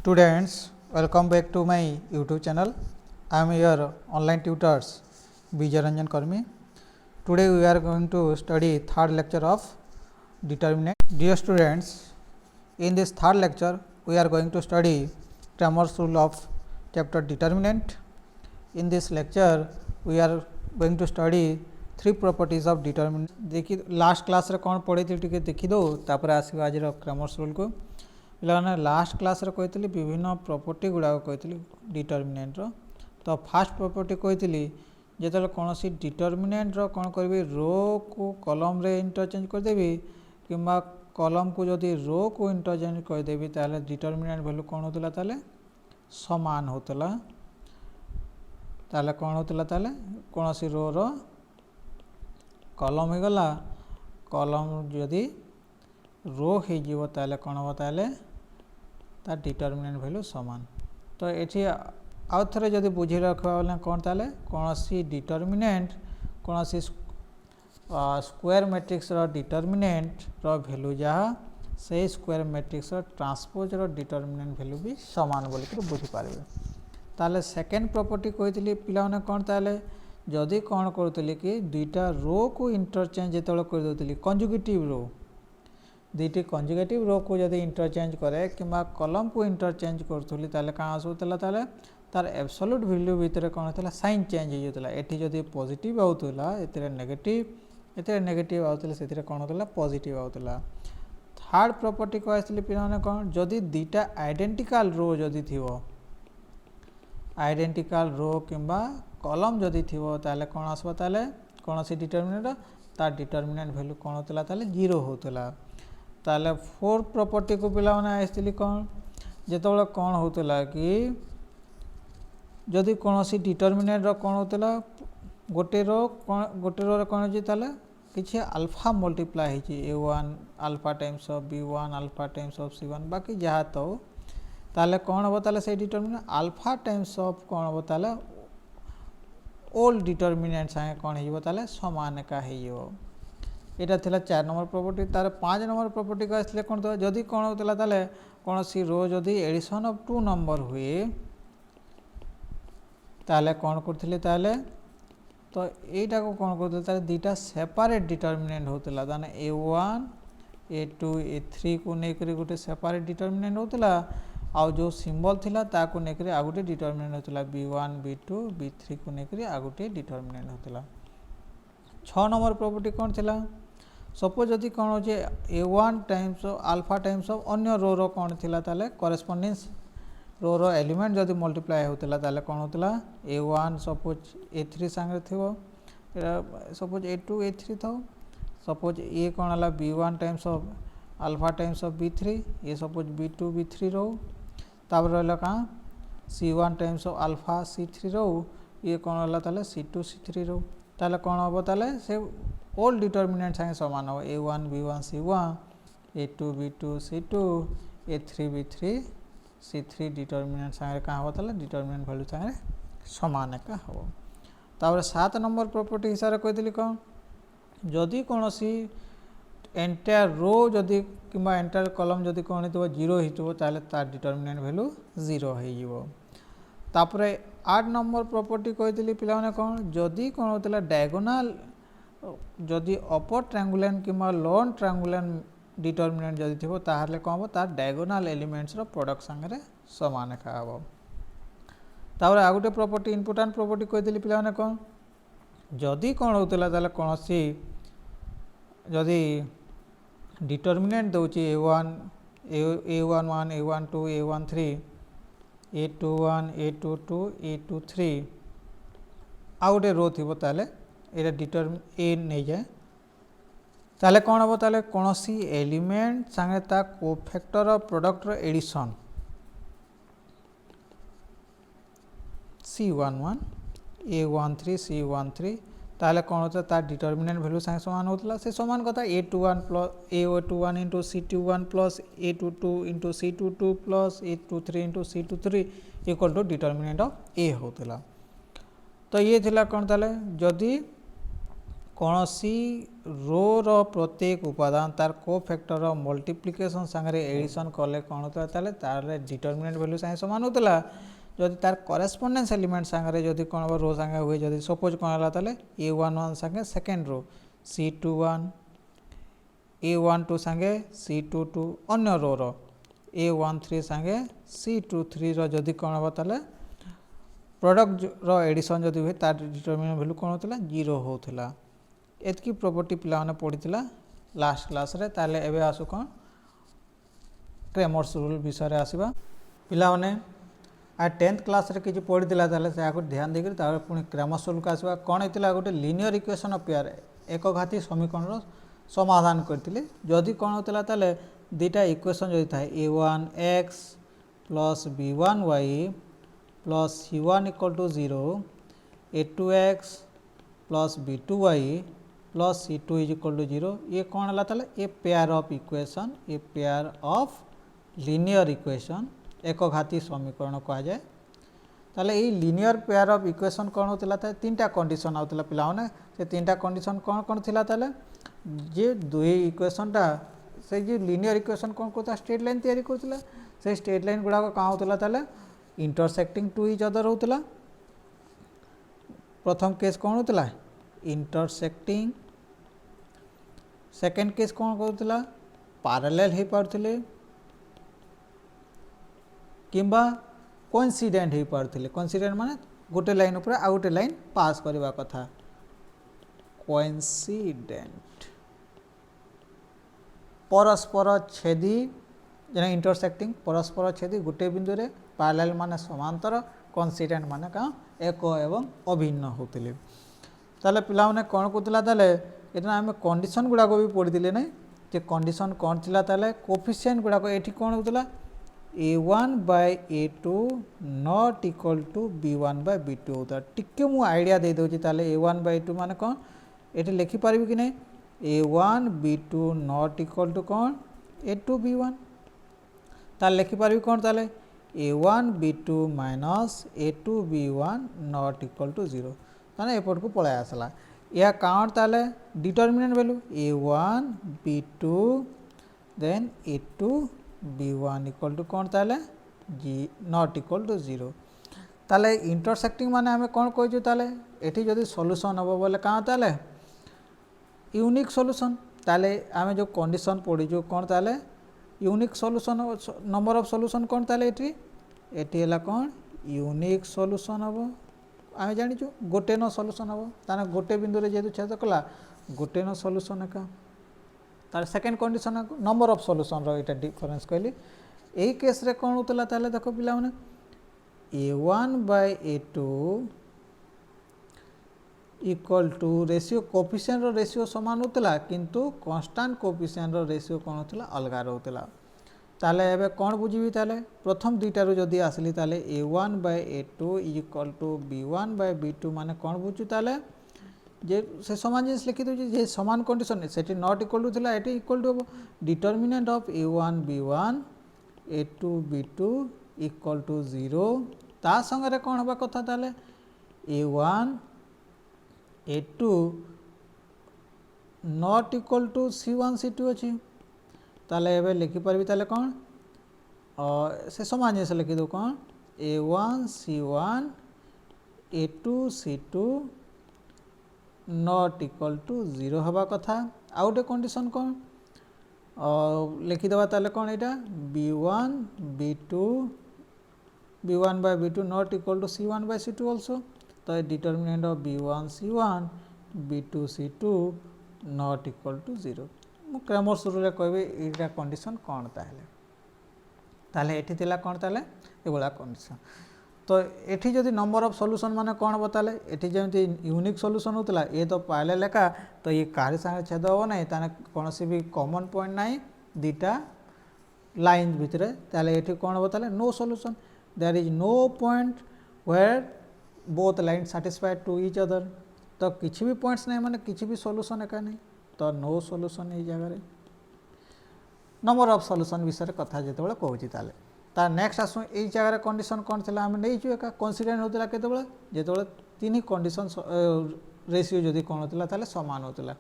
Students, welcome back to my YouTube channel. I am your online tutors Vijay Ranjan Karmi. Today we are going to study third lecture of determinant. Dear students, in this third lecture we are going to study Cramer's rule of chapter determinant. In this lecture we are going to study three properties of determinant. देखिए last class रे कौन पढ़ी थी टिके देखि दो तापर आसीबा आज क्रैमर्स रूल को पे लास्ट क्लास रे कही विभिन्न प्रॉपर्टी गुड़ाक कही डिटरमिनेंट तो फास्ट प्रॉपर्टी कही जो कौन सी डिटरमिनेंट कौन करी रो को कॉलम रे इंटरचेंज करदेवी कि कॉलम को जदि रो को इंटरचेंज करदेवी ताले डिटरमिनेंट वैल्यू कौन होता ताले समान होता ताले कौन होता ताले कौन सी रो रो कॉलम हो गला कॉलम जदि रो हो ताले कौन हम ताले तार डिटरमिनेंट वैल्यू समान तो ये आउ थे जब बुझी रखा बोले कौन ताले कौन सी डिटरमिनेंट कौन सी स्क्वायर मैट्रिक्स डिटरमिनेंट वैल्यू जहाँ से square matrix transpose determinant value भी समान बोलिक बुझीपारे ताले सेकेंड प्रॉपर्टी कही पिला कौन ताले जदि कौन करूँ कि दुईटा रो को इंटरचेंज जो करदे कंजुगेटिव रो दुईटी कंजुगेटिव रो को जदि इंटरचेंज करे कि कॉलम को इंटरचेंज करूँ ताले कहाँ आसूला ताले तार एब्सोल्यूट वैल्यू भितर कौन होता साइन चेंज हो जाता ये जदि पॉजिटिव आउला ए नेगेटिव आउला से कौन होता पॉजिटिव आउला थर्ड प्रॉपर्टी को आसली पे कौन जदि दुईटा आइडेंटिकल रो जदि थी आइडेंटिकल रो कि कॉलम जदि थी ताले कौन आसबा ताले कौन सी डिटरमिनेंट तार डिटरमिनेंट वैल्यू कौन होता ताले जीरो होता ताले फोर्थ प्रॉपर्टी को पिला आसली कौन जो कौन होता कि जदि कौन सी डिटरमिनेंट कौन होता गोटे रो कौन हो किसी अल्फा मल्टीप्लाई हो a1 alpha times of b1 alpha times of c1 बाकी जहाँ तो ताले कौन हम ताले से डिटरमिनेंट अल्फा टाइम्स ऑफ कौन हम ताले ओल्ड डिटरमिनेंट संगे कौन हो ताले समान एका हो यहाँ थिला 4 नंबर प्रॉपर्टी तार 5 नंबर प्रॉपर्टी को आसले कौन तो जदि कौन होता ताले कौन सी रो जदि एडिशन ऑफ 2 नंबर हुए ताले कौन करथिले ताले तो एटा को कौन करथिले ताले दुईटा सेपरेट डिटरमिनेंट होतला ताने a1 a2 a3 को नेकरी गोटे सेपरेट डिटरमिनेंट होतला आउ जो सिंबल थिला ताको नेकरी आ गोटे डिटरमिनेंट होतला b1 b2 b3 को नेकरी आ गोटे डिटरमिनेंट होतला 6 नंबर प्रॉपर्टी कौन थिला सपोज जदि कौन हो a1 times alpha times of अन्य रो रो कौन थिला ताले करेस्पोंडेंस रो रो एलिमेंट जदि मल्टीप्लाई होता ताले कौन होता a1 सपोज a3 सांगे थो सपोज a2 a3 थो सपोज ये कौन है b1 times of alpha times of b3 ये सपोज b2 b3 रो तापर रहा कहाँ c1 times of alpha c3 रो ये कौन है ताले c2 c3 रो ताले कौन हम ताले से ओल्ड डिटरमिनेंट संगे समान हो a1 b1 c1 a2 b2 c2 a3 b3 c3 determinant संगे कहाँ हम ताले डिटरमिनेंट वैल्यू संगे समान एका हम तापर 7 नंबर प्रॉपर्टी हिसाब से कही कौन जदि कौन सी एंटायर रो जदि कि एंटायर कॉलम जदि कौन हो जीरो हो तार determinant value zero hopper 8 number property कही पिला कौन जदि कौन होता डायगोनाल जदि अपर ट्रायंगुलर कि लोन ट्रायंगुलर डिटरमिनेंट जदि थी ताहले कौन हम तार डायगोनाल एलिमेंट्स प्रोडक्ट संगे समान एका हम तापर आ गोटे प्रॉपर्टी इम्पोर्टाट प्रॉपर्टी कही पिला कौन जदि कौन होता कौन सी जदि डिटरमिनेंट दूसरी a1 1 a1 2 a1 3 a21 a22 a23 आ गोटे रो थी ताले ये डिटरमिन ए नहीं जाए ताले कौन हम ताले कौन सी एलिमेंट संगे ता cofactor of product addition c11 a13 c13 ताले कौन होता तार डिटरमिनेंट वैल्यू संगे समान होता से समान कथा a21 plus a21 into c21 plus a22 into c22 plus a23 into c23 equal to determinant of a होता तो ये थिला कौन ताले जदि कौन सी रो प्रत्येक उपादान तार कोफैक्टर मल्टीप्लिकेशन सांगे एडिशन कले कौन होता तार डिटरमिनेंट वैल्यू सांगे सामान होता जदि तार करेस्पोंडेंस एलिमेंट सांगे जदि कौन रो सांगे हुए जदि सपोज कौन है ताले A11 सांगे सेकेंड रो C21 A12 सांगे C22 अन्य रो रो A13 सांगे C23 रो जदि कौन हम ताले प्रोडक्ट रो एडिशन जदि हुए तार डिटरमिनेंट वैल्यू कौन होता 0 होता एतकी प्रॉपर्टी पिला माने पढ़ी लास्ट क्लास रे ताले एबे आसु कौन क्रेमर्स रूल विषय रे आसीबा पिला माने आ 10th क्लास रे किछि पढ़ी दिला ताले से आको ध्यान देकर तार पुनी क्रेमर्स रूल का आसीबा कोन हेतिला गोटे लीनियर इक्वेशन ऑफ पेयर एक घाती समीकरण रो समाधान करथिले जदि कोन होतला ताले दुटा इक्वेशन जदि थाए a1x plus b1y plus c1 = 0 a2x plus b2y plus C2 = 0 ये कौन है ताले a pair of equation a pair of linear equation एक घाती समीकरण कहा जाए ताले ये लीनियर पेयर ऑफ इक्वेशन कौन होता था तीनटा कंडीशन आउतला पिला माने से तीनटा कंडीशन कौन कौन थिला ताले जे दुई इक्वेशनटा से जे लीनियर इक्वेशन कौन कोता स्ट्रेट लाइन तैयारी करथिला से स्ट्रेट लाइन गुडा का होतला ताले इंटरसेक्टिंग टू ईच अदर होतला प्रथम केस कौन होतला इंटरसेक्टिंग सेकेंड केस कौन करूला पैरेलल हो पारुथिले किंबा कोइंसिडेंट हो पारुथिले कोइंसिडेंट माने गोटे लाइन ऊपर आ गोटे लाइन पास करबा कथा कोइंसिडेंट परस्पर छेदी जेना इंटरसेक्टिंग परस्पर छेदी गोटे बिंदु रे पैरेलल माने समांतर कोइंसिडेंट माने का एक एवं अभिन्न होतिले ताले पिला माने कोन कोतला ताले एटा आम कंडीशन गुड़ाक भी पढ़ी ना जे कंडीशन कौन थी ताले कोफिशिएंट गुड़ाक ये कौन होता a1/a2 not equal to b1/b2 होता टिके मु आइडिया दे दूची ताले a1/a2 माने कौन ये लिखिपारि कि नहीं a1b2 नॉट इक्वल टू कौन a2b1 ताले लिखिपारि कौन ताले a1b2 minus a2b1 not equal to 0 ताने एपट को पळाय आसला या काउंट ताले determinant value a1 b2 then a2 b1 equal to कौन ताले g नॉट इक्वल टू 0 ताले इंटरसेक्टिंग माने हमें कौन कहजु ताले एठी जदि सॉल्यूशन हबो बोले का ताले यूनिक सॉल्यूशन ताले हमें जो कंडीशन पड़ी जो कौन ताले unique solution number of solution कौन ताले एठी हला कौन यूनिक सॉल्यूशन हबो आम जाचु गोटे न सॉल्यूशन हम ताना गोटे बिंदु रे जेतु छेद कला गोटे न सॉल्यूशन एका तार second condition number of solution रो एटा डिफरेंस कहली एही केस रे कोन होतला ताले देखो पिला माने a1/a2 equal to ratio coefficient रो रेशियो समान होतला किंतु कांस्टेंट कोफिशिएंट रो रेशियो कोन होतला अलगा रहउतला ताले एबे कौन बुझी ताले प्रथम दुईटारू जदि आसली ताले a1/a2 इक्वल टू b1/b2 माने कौन बुझु ताले जे से समान जिनिस लिखि दउछि जे समान कंडीशन सेठी नॉट इक्वल टू थिला एटी equal to determinant of a1b1 a2b2 equal to 0 ता संगे कौन हबा कथा ताले a1 a2 not equal to c1 c2 अछि ताले एबे लिखिपारि ताले कौन से समान जिनिस लिखि दो कौन a1 c1 a2 c2 not equal to 0 हवा कथा आउ गोटे कंडीशन कौन लिखिदेवा ताले कौन एटा b1 b2 b1/b2 not equal to c1/c2 also तो determinant of b1 c1 b2 c2 not equal to 0 मु क्रेमर्स रूल कहबे एटा कंडीशन कौन ताले एठी थिला कौन ताले एगोला कंडीशन तो एठी जदि नंबर ऑफ सॉल्यूशन माने कौन बताले एठी जेमति यूनिक सॉल्यूशन होतला ए तो पैरेलल लेखा तो ये कारी संगे छेद हो नै ताने कोनोसी भी कॉमन पॉइंट नाही दीटा लाइन भितरे ताले एठी कौन बताले no solution there is no point where both line satisfied to each other तो किछि भी पॉइंट्स नहीं माने किछि भी सॉल्यूशन एका नहीं तो नो सॉल्यूशन ए जगह रे नंबर ऑफ सॉल्यूशन विषय कथा जेतेबेले कहूची ताले तार नेक्स्ट आसु ए जगह कंडीशन कौन थिला हम नै छु एका कंसीडर होतला केतेबेले जेतेबेले तीन कंडीशन रेशियो जदि कौन होता ताले समान होता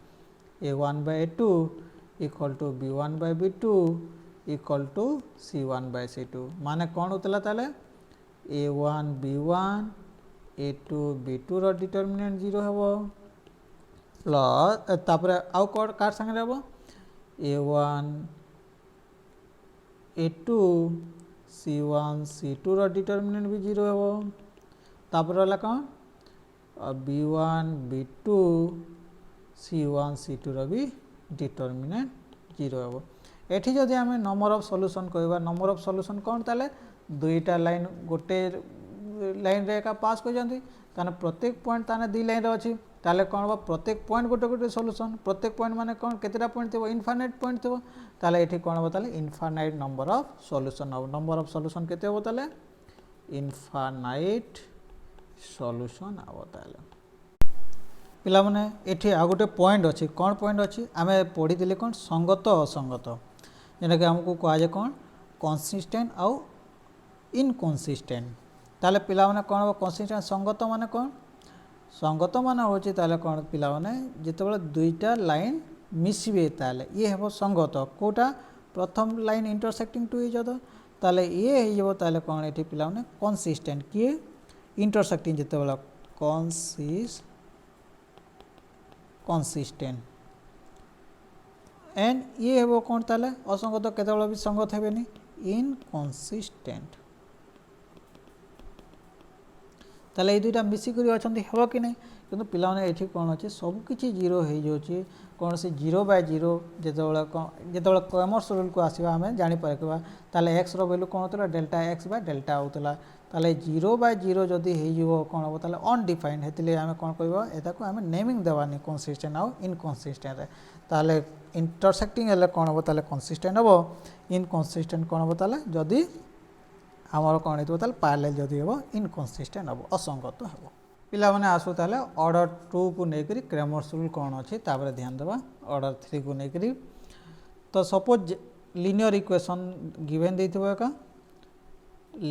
A1/A2 equal to B1/B2 equal to C1/C2 माने कौन होता ताले A1 B1 A2 B2 रो डिटरमिनेंट 0 हेबो प्लस तापरे आउ कार संगे हेबो A1 A2 C1 C2 रो डिटरमिनेंट भी 0 हेबो तापर वाला कौन B1 B2 C1 C2 रो भी डिटरमिनेंट 0 हेबो एठी जदि आमे नंबर ऑफ सॉल्यूशन कहबा नंबर ऑफ सॉल्यूशन कौन ताले दुईटा लाइन गोटे लाइन रे का पास कर जानती ताने प्रत्येक पॉइंट ताने दी लाइन रे अछि ताले कौन बा प्रत्येक पॉइंट गोटे गोटे सॉल्यूशन प्रत्येक पॉइंट माने कौन केतेटा पॉइंट थेबो इनफाइनाइट पॉइंट थेबो ताले एठी कौन बा ताले इनफाइनाइट नंबर ऑफ सॉल्यूशन हो नंबर ऑफ सॉल्यूशन केते हो ताले इनफाइनाइट सॉल्यूशन आबो ताले पिला माने एठी आ गोटे पॉइंट अछि कौन पॉइंट अछि आमे पढी दिले कौन संगत असंगत जेना कि हमको कहा जे कौन कंसिस्टेंट आउ इनकंसिस्टेंट ताले पिला माने कौन कंसिस्टेंट संगत माने कौन संगत माने होची ताले कौन पिला माने जेतेबेले दुईटा लाइन मिसिबे ताले ये हेबो संगत कोटा प्रथम line intersecting to each other ताले ये हेजबो ताले कौन एठी पिला माने कंसिस्टेंट किए इंटरसेक्टिंग जेतेबेले कंसिस्टेंट एंड ये हेबो कौन ताले असंगत केतेबेले भी संगत हेबेनी इनकंसिस्टेंट ताले ये दुईटा मिसी करी अछंती हेबो कि नहीं किंतु पिला माने एठी कोन अछि सब किछि 0 हे जोछि कोन से 0/0 जेतेबेले क्रमर्स रूल को आसीबा हमें जानि परकबा ताले x रो वैल्यू कोन होतला डेल्टा x बा डेल्टा होतला ताले 0/0 जदि हे जिवो कोन हो ताले अनडिफाइंड हेतिले हमें कोन कहबो एता को हमें नेमिंग देवानी कंसिस्टेंट आउ इनकंसिस्टेंट ताले इंटरसेक्टिंग हेले कोन हो ताले कंसिस्टेंट हो इनकंसिस्टेंट कोन हो ताले जदि आमर कौन हो ताले पैरेलल जदि हो इनकंसिस्टेंट हो असंगत हो पिला माने आसु ताले ऑर्डर 2 को नेकरी क्रमर्स रूल कौन अछि ताबरे ध्यान देबा ऑर्डर 3 को नेकरी तो सपोज लीनियर इक्वेशन गिवन देथिबो का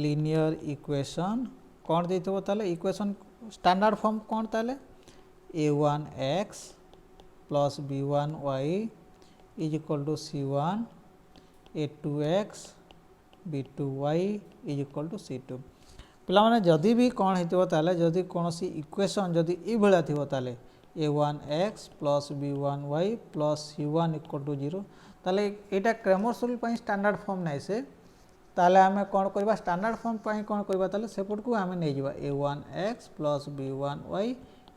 लीनियर इक्वेशन कौन देथिबो ताले इक्वेशन स्टैंडर्ड फॉर्म कौन ताले a1x plus b1y is equal to c1 a2x b2y is equal to c2 पिला माने जदि भी कौन हेतिबो ताले जदि कोनोसी इक्वेशन जदि ई भला थिबो ताले a1x plus b1y plus c1 equal to 0 ताले एटा क्रमर्स रूल पई स्टैंडर्ड फॉर्म नै से ताले हमें कौन करबा स्टैंडर्ड फॉर्म पई कौन करबा ताले सेपट को हमें नै जिबा a1x plus b1y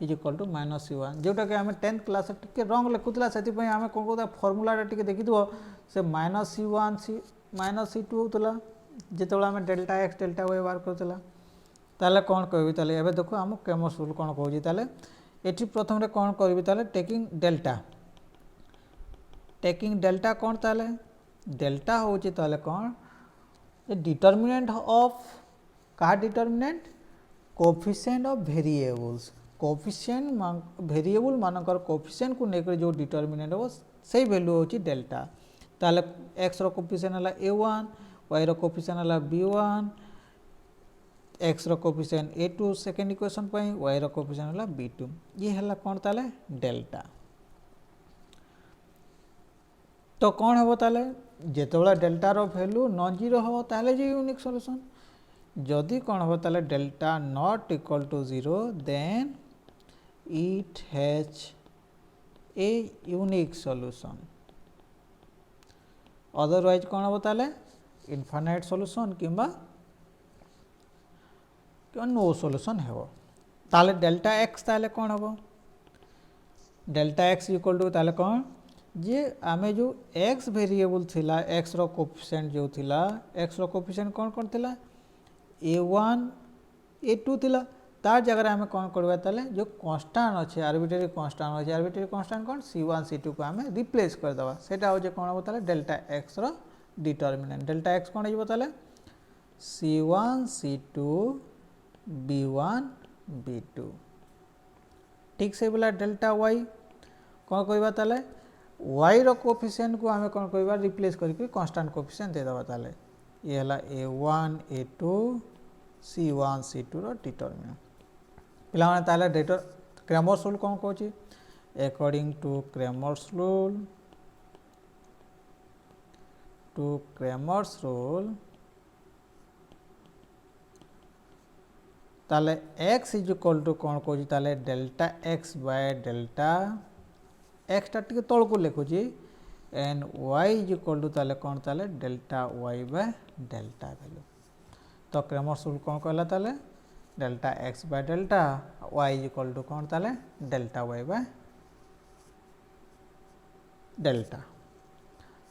is equal to -c1 जोटा के हमें 10th क्लास टिके रंग लिखुतला सेति पई हमें कोन कोदा फार्मूला टिके देखि दिबो से -c1 -c2 होतला जेतबेला हमें डेल्टा x डेल्टा y बार करतला ताले कौन कहबी ताले एबे देखो हम क्रमर्स रूल कौन कहूजी ताले एठी प्रथम रे कौन करबी ताले टेकिंग डेल्टा कौन ताले डेल्टा होची ताले कौन ए डिटरमिनेंट ऑफ का determinant coefficient of variables coefficient variable मानकर कोएफिशिएंट को नेकर जो डिटरमिनेंट हो सही वैल्यू होची डेल्टा ताले x रो कोएफिशिएंट हला a1 y रो कोएफिशिएंट हला b1 x रो कोएफिशिएंट a2 सेकंड इक्वेशन पई y रो कोएफिशिएंट हला b2 ये हला कोन ताले डेल्टा तो कौन हेबो ताले जेतबेला डेल्टा रो वैल्यू नॉन जीरो हो ताले जे यूनिक सॉल्यूशन जदि कौन हेबो ताले delta not equal to 0 then it has a unique solution otherwise कौन हेबो ताले इनफाइनाइट सॉल्यूशन किंबा नो सॉल्यूशन हेबो ताले डेल्टा x ताले कौन हेबो डेल्टा x इक्वल टू ताले कौन जे आमे जो x वेरिएबल थिला x रो कोएफिशिएंट जो थिला x रो कोएफिशिएंट कौन कौन थिला a1 a2 थिला तार जगह हमें कौन करबा ताले जो कांस्टेंट अछि आर्बिट्रेरी कांस्टेंट कौन c1 c2 को हमें रिप्लेस कर दबा सेटा हो जे कौन हो ताले डेल्टा x रो डिटरमिनेंट डेल्टा x कौन हो ताले c1 c2 b1 b2 ठीक से बोला डेल्टा y कौन कहबा ताले y रो कोएफिशिएंट को हमें कौन कहबा रिप्लेस करके कांस्टेंट कोएफिशिएंट दे दबा ताले ये हला a1 a2 c1 c2 रो डिटरमिनेंट पिला माने ताले Cramer's rule कौन कहूँ according to Cramer's rule ताले x इज इक्वल टू कौन कहूँ ताले delta x by delta x टा टिके तल को लिखुची and y is equal to ताले कौन ताले delta y by delta value तो Cramer's rule कौन कहला ताले delta x by delta y is equal to कौन ताले डेल्टा y बाय डेल्टा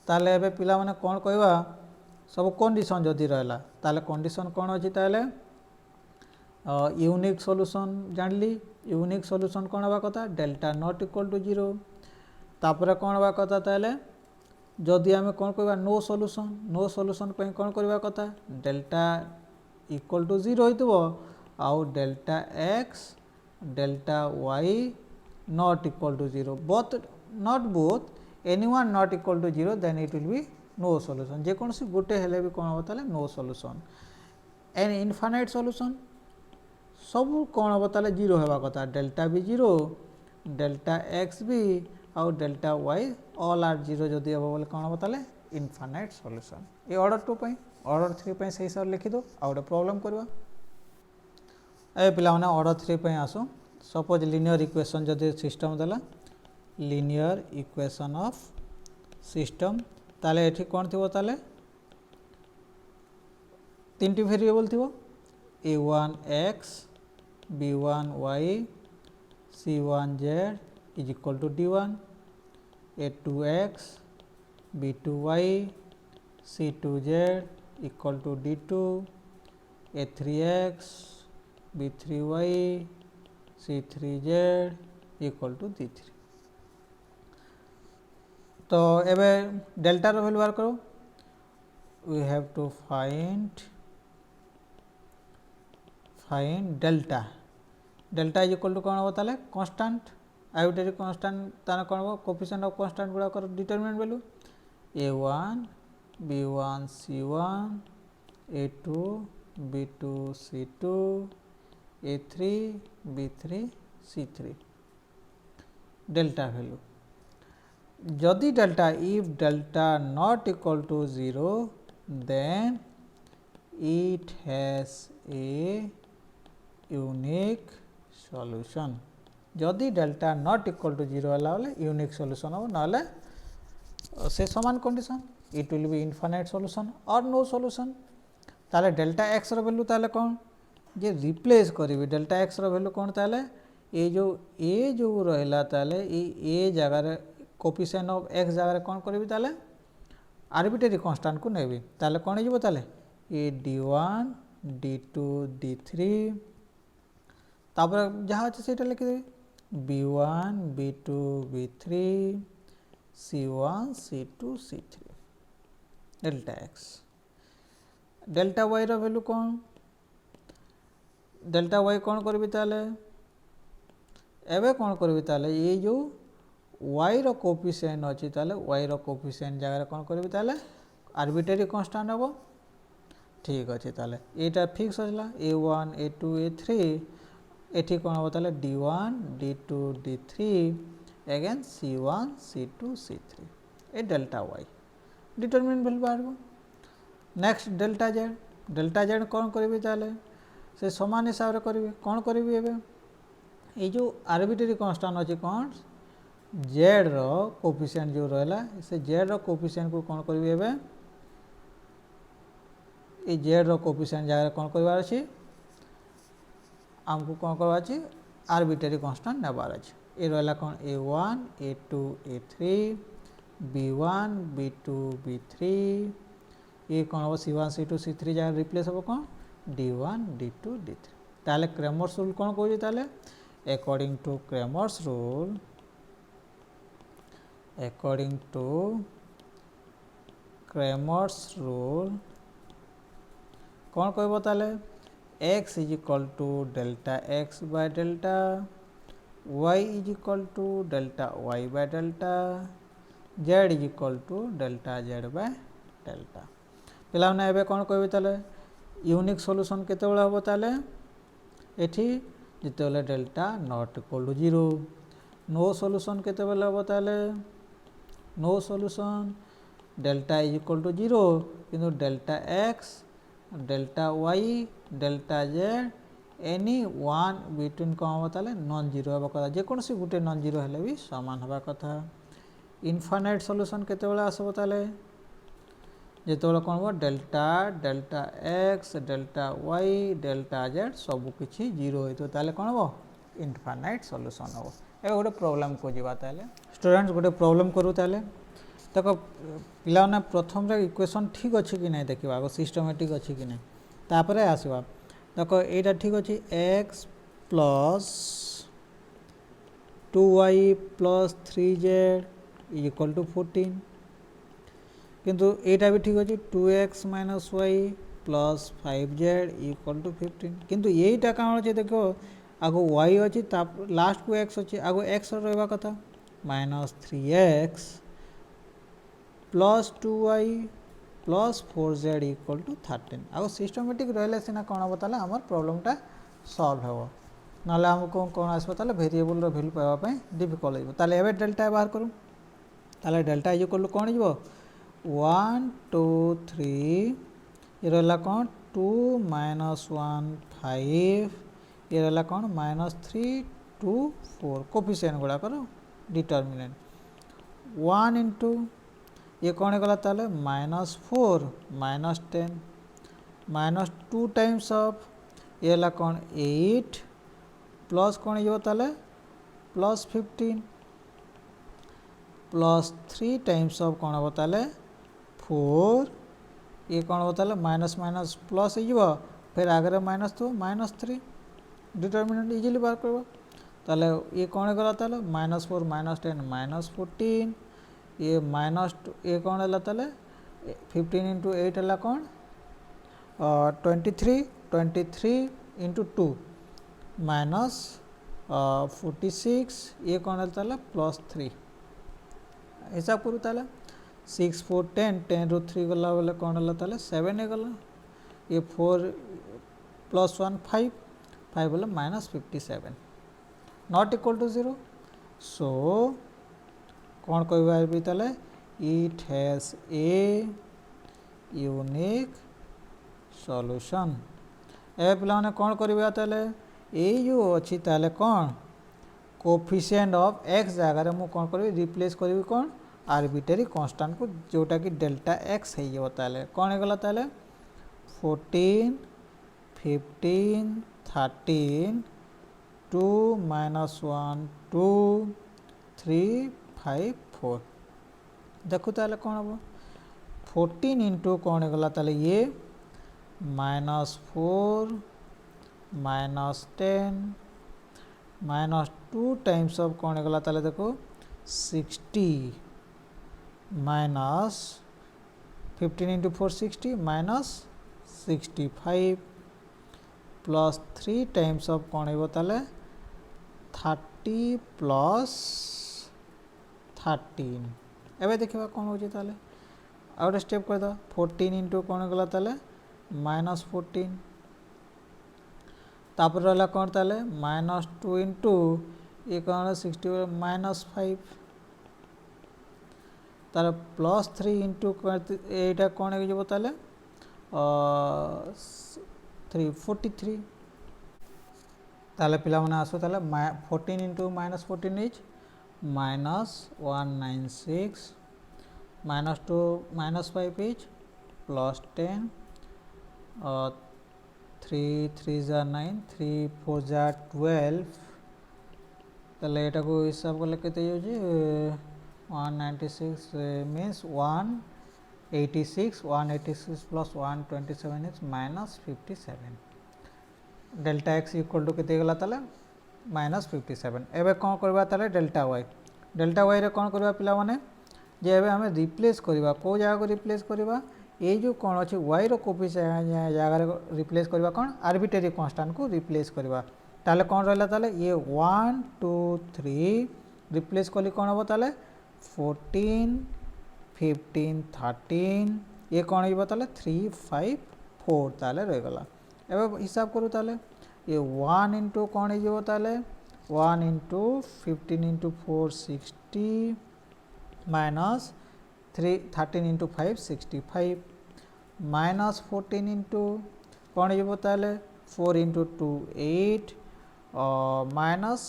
ताले एबे पिला माने कौन कहबा सब कंडीशन जदी रहला ताले कंडीशन कौन अछि ताले यूनिक सॉल्यूशन जानली यूनिक सॉल्यूशन कौन हवा कथा डेल्टा नॉट इक्वल टू 0 तापर कौन हवा कथा ताले जदि आमे कौन कहबा नो सॉल्यूशन पे कौन करबा कथा डेल्टा इक्वल टू 0 होइतबो आउ delta x delta y not equal to 0 both any one not equal to 0 then it will be no solution जे कोनसी गोटे हेले भी कौन हो ताले no solution and infinite solution सब कौन हम ताले 0 हेबा कथा डेल्टा भी 0 डेल्टा x भी आउ डेल्टा y ऑल आर 0 जदि हम बोले कौन हम ताले इनफाइनाइट सॉल्यूशन ए ऑर्डर 2 पई ऑर्डर 3 पई सही हिसाब लिखि दो आ गोटे प्रॉब्लम करबा ए पिला माने ऑर्डर 3 पई आसो सपोज लीनियर इक्वेशन जदि सिस्टम देला लीनियर इक्वेशन ऑफ सिस्टम ताले एठी कौन थिबो ताले तीनटी वेरिएबल थिबो a1x b1y c1z is equal to d1 a2x b2y c2z equal to d2 a3x b3y c3z equal to d3 तो एबे डेल्टा रो वैल्यू बार करो we have to find delta is equal to कौन हम ताले कांस्टेंट आर्बिट्रेरी कांस्टेंट ताना कौन हो कोएफिशिएंट ऑफ कांस्टेंट गुडा कर determinant value a1 b1 c1 a2 b2 c2 a3 b3 c3 delta value जदि delta if delta not equal to 0 then it has a unique solution जदि delta not equal to 0 हला वाले unique solution हो नाले से समान condition it will be infinite solution और no solution ताले डेल्टा x रो वैल्यू ताले कौन जे रिप्लेस करिवे डेल्टा x रो वैल्यू कौन ताले ए जो रहला ताले ए जगह रे कोएफिशिएंट ऑफ x जगह रे कौन करिवे ताले आर्बिट्रेरी कांस्टेंट को नेबी ताले कौन हिजबो ताले ए d1 d2 d3 तापर जहाँ अच्छे सेटा लिखि देबी b1 b2 b3 c1 c2 c3 delta x delta y रो वैल्यू कौन डेल्टा y कौन करबी ताले एबे कौन करबी ताले ये जो y रो कोएफिशिएंट अछि ताले y रो कोएफिशिएंट जगह कौन करबी ताले आर्बिट्रेरी कांस्टेंट हबो ठीक अछि ताले एटा फिक्स होला a1 a2 a3 एठी कौन हो ताले d1 d2 d3 again c1 c2 c3 ए डेल्टा y डिटरमिनेंट वैल्यू बाहरबो नेक्स्ट डेल्टा z कौन करबी ताले से समान हिसाब रे करबी कौन करबी एबे ए जो आर्बिट्रेरी कांस्टेंट अछि कौन z रो कोएफिशिएंट जो रहला से z रो कोएफिशिएंट को कौन करबी एबे ए z रो कोएफिशिएंट जगह कौन करबार अछि हमको कौन करबा अछि आर्बिट्रेरी कांस्टेंट नेबार अछि ए रहला कौन a1 a2 a3 b1 b2 b3 ये कौन हो c1 c2 c3 जगह रिप्लेस हो कौन d1 d2 d3 ताले Cramer's rule कौन कहू ताले according to Cramer's rule कौन कहबो ताले x is equal to delta x by delta y is equal to delta y by delta z is equal to delta z by delta पिला ने एबे कौन कहबे ताले यूनिक सॉल्यूशन केते बेला होबो ताले एठी जितेबाला delta not equal to 0 no solution केतेबाला हम ताले no solution delta is equal to 0 किंतु delta x delta y delta z any one between कौन हम ताले नॉन जीरो हवा कथा जेकोसी गोटे नॉन जीरो हेले भी समान हवा कथा इनफाइनाइट सॉल्यूशन केतेबाला आसबो ताले जेतेबाला कौन हो delta delta x delta y delta z सब किछि जीरो होइतो ताले कौन हो इनफाइनाइट सॉल्यूशन हो ए गोटे प्रॉब्लम को जीवा ताले स्टूडेंट्स गोटे प्रॉब्लम करू ताले देखो पिलाने प्रथम रे इक्वेशन ठीक अछि कि नै देखिबा आगो सिस्टमैटिक अछि कि नै तापरे आसीबा देखो एटा ठीक अछि x plus 2y plus 3z is equal to 14 किंतु एटा भी ठीक अछि 2x minus y plus 5z equal to 15 किंतु एटा काण अछि देखो आगो y अछि ता लास्ट को x अछि आगो x रहबा कथा minus 3x plus 2y plus 4z equal to 13 आगो सिस्टमैटिक रहले सिना कोन हम ताले हमर प्रॉब्लमटा सॉल्व हेबो नाले हमको कोन आसबो ताले वेरिएबल रो वैल्यू पावा पय डिफिकल्ट होइबो ताले एबे डेल्टा बाहर करू ताले डेल्टा इज इक्वल टू कोन हिबो 1 2 3 ये रहला कोन 2 माइनस 1 5 ये रहला कोन माइनस 3 2 4 कोफिशिएंट गुडा करो डिटरमिनेंट 1 इंटू ये कौन गला ताले minus 4 minus 10 minus 2 times of ये ला कौन 8 प्लस कौन ये ताले प्लस 15 प्लस 3 टाइम्स ऑफ कौन हम ताले 4 ये कौन हम ताले माइनस माइनस प्लस हो फिर आगे माइनस तो माइनस 3 डिटरमिनेंट इजिली बाहर करबो ताले ये कौन गला ताले माइनस 4 माइनस 10 माइनस 14 ये माइनस ये कौन है ताले 15 इंटू 8 है कौन 23 इंटू 2 माइनस 46 ये कौन है ताले प्लस 3 हिसाब करूँ ताले 6 4 10 10 रू 3 गला बोले कौन है ताले 7 है गला ये 4 प्लस 1 5 5 बोले minus 57 not equal to 0 so कौन कह ताले it has a unique solution ए पिला कौन करवा ताले ए जो अच्छी ताले कौन कोफिशिएंट ऑफ एक्स जगह मु कौन करी रिप्लेस करी कौन आर्बिट्रेरी कांस्टेंट को जोटा कि डेल्टा एक्स हो ताले कौन है गला ताले 14 15 13 2 माइनस 1 2 3 5 4 देखो ताले कौन हम 14 इंटू कौन गला ताले ये minus 4 minus 10 minus 2 times of कौन गला ताले देखो 60 minus 15 into 4 60 minus 65 plus 3 times of कौन हो ताले 30 प्लस 13 एवं देखा कौन हो ताले आउट स्टेप कर दो 14 इंटू कौन गला ताले माइनस 14 तापर रहा कौन ताले माइनस 2 इंटू ये कौन 60 माइनस 5 तार प्लस 3 इंटू यहाँ कौन हो ताले 43 ताले पिला माने आसो ताले 14 into minus 14 is minus 196 minus 2 minus 5 is plus 10 3 3 जा 9 3 4 जा 12 ताले एटा को हिसाब कले केते हो जे 196 means 186 plus 127 is minus 57 delta x equal to केते गला ताले माइनस 57 एबे कौन करवा ताले डेल्टा वाई रे कौन करवा पिला माने जे एबे हमें रिप्लेस करवा को जगह को रिप्लेस करवा ये जो कौन अच्छे वाई रो कोफिशिएंट जगह रिप्लेस करवा कौन आर्बिट्रेरी कांस्टेंट को रिप्लेस करवा ताले कौन रहला ताले ये 1 2 3 रिप्लेस कली कौन हम ताले 14 15 13 ये कौन हो ताले 3 5 4 ताले रह गला एबे हिसाब करू ताले ये 1 इंटू कौन हो ताले 1 into 15 into 4 60 minus 13 into 5 65 minus 14 into कौन हो ताले 4 इंटू 2 8 माइनस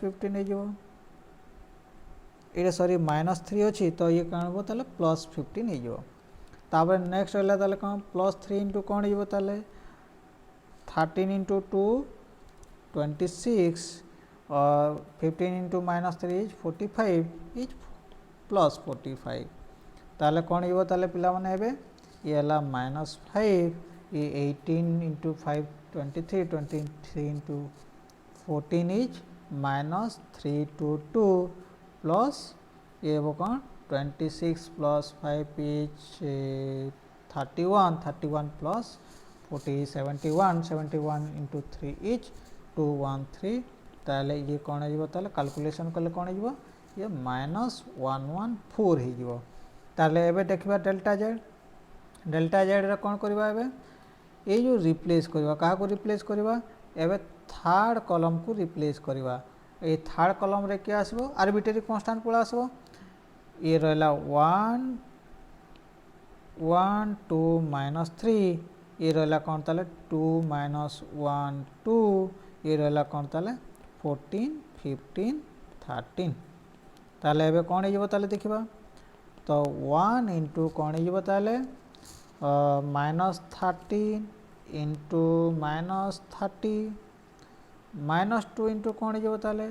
15 हो ये सॉरी माइनस 3 अच्छी तो ये कौन हो ताले प्लस 15 हो तापर नेक्स्ट रहा ताले कौन प्लस 3 इंटू कौन हो ताले 13 इंटू 2 26 और 15 into minus 3 is 45 is plus 45 ताले कौन हो ताले पिला माने हेबे ये हला माइनस 5 ये 18 into 5 23 23 into 14 is minus 322 plus ये वो कौन 26 plus 5 is 31 plus 40 71 into 3 is 213 ताले ये कौन हो ताले कैलकुलेशन कले कौन हो ये माइनस 114 हो ताले एबे देखिबा डेल्टा जेड रे कौन करबा एबे ये जो रिप्लेस करबा कहा को रिप्लेस करबा एबे थर्ड कॉलम को रिप्लेस करबा ये थर्ड कॉलम रे क्या आसबो आर्बिट्रेरी कांस्टेंट पळा आसबो ये रहला 1 1 2 माइनस 3 ये रहला कौन ताले 2 माइनस 1 2 ये रहला कौन ताले 14 15 13 ताले एबे कौन हो ताले देखिबा तो 1 इंटू कौन हो ताले minus 13 into minus 30 minus 2 into कौन हो ताले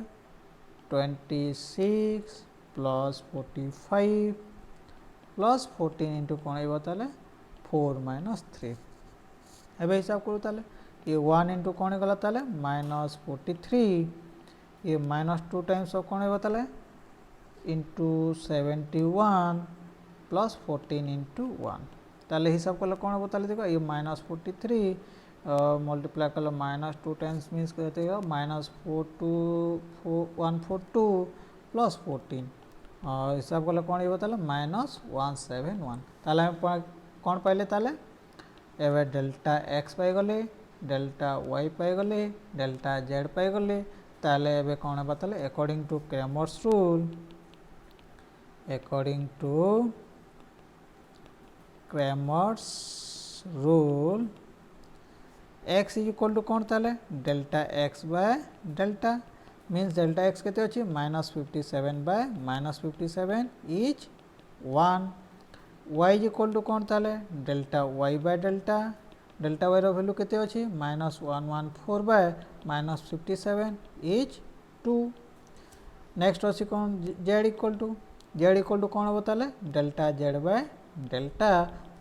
26 प्लस 45 प्लस 14 इंटू कौन हो ताले 4 माइनस 3 एबे हिसाब करू ताले ये 1 इंटू कौन गला ताले माइनस 43 ये माइनस 2 टाइम्स ऑफ कौन हो ताले इंटू 71 प्लस 14 इंटू 1 ताले हिसाब कले कौन हो ताले देखो ये माइनस 43 मल्टीप्लाई कल माइनस 2 टाइम्स मीन्स कहते हैं माइनस 142 प्लस 14 हिसाब कले कौन हो ताले माइनस 171 ताले कौन पाइले ताले एवं डेल्टा एक्स पाइगले डेल्टा वाई पाइगले डेल्टा जेड पाइगले ताले एवं कौन है ताले according to Cramer's rule according to Cramer's rule x is equal to कौन ताले delta x by delta means delta x केते अछि minus 57 by minus 57 is 1 y is equal to कौन ताले delta y by delta delta y रो value केते अछि minus 114 by minus 57 is 2 next अछि कौन z इक्वल टू कौन हो ताले डेल्टा जेड बाय डेल्टा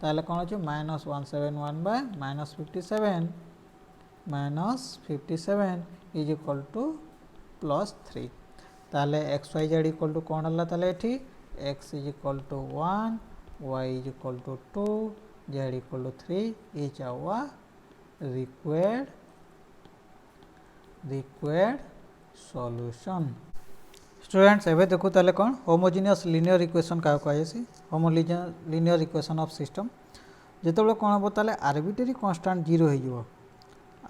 ताले कौन अछि minus 171 by minus 57 is equal to plus 3 ताले x y z equal to कौन हला ताले एठी x is equal to 1 y is equal to 2 z equal to 3 is our required solution students एवं देखो ताले कौन होमोजीनियस लिनियर इक्वेशन क्या कहुसी होमोलिनियर इक्वेशन ऑफ सिस्टम जिते कौन हम ताले आर्बिट्रेरी कांस्टेंट 0 हो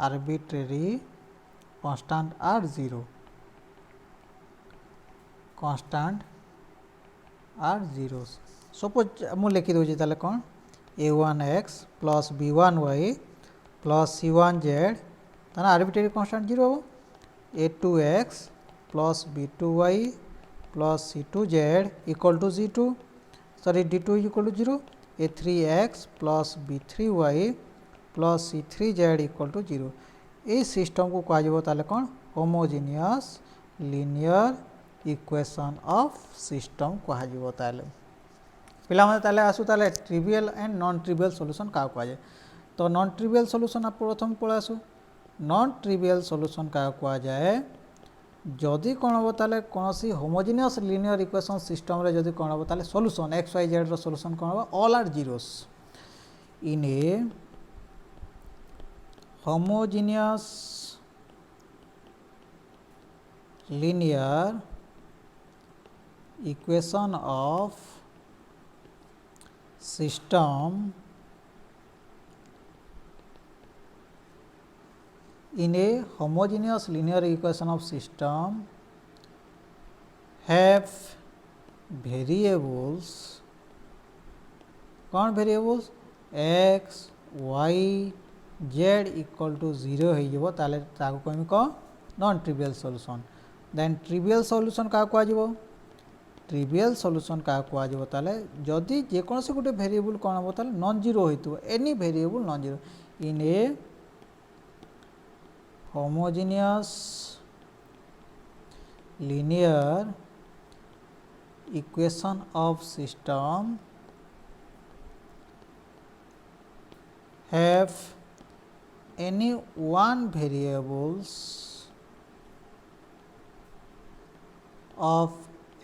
arbitrary constant are 0 constant are 0 suppose मुझे लिखी दूसरी ताले कौन a1x plus b1y plus c1z ताना आर्बिट्रेरी कांस्टेंट 0 हो a2x plus b2y plus c2z equal to z2 sorry d2 equal to 0 a3x plus b3y plus c3z equal to 0 ये system को कह ताले कौन homogeneous linear equation of system कह ताले पिला माने ताले आसु ताले trivial and non trivial solution का कह तो नॉन ट्रिवियल सॉल्यूशन आप प्रथम पढ़े आसु नॉन ट्रिवियल सॉल्यूशन का कह जाए जदि कौन हम ताले कौन सी होमोजीनियस लिनियर इक्वेशन सिस्टम रे जदि कौन हम ताले सॉल्यूशन एक्स वाई जेड रो सॉल्यूशन कौन हम all are zeros in a homogeneous linear equation of system in a homogeneous linear equation of system have variables कौन variables x y z equal to 0 हो ताले ताको कहमी को non trivial solution then trivial solution का को trivial solution का को ताले जदि जे कोनोसी गोटे वेरिएबल कोन हो ताले नॉन जीरो होइतो any variable non zero in A homogeneous linear equation of system have any one variables of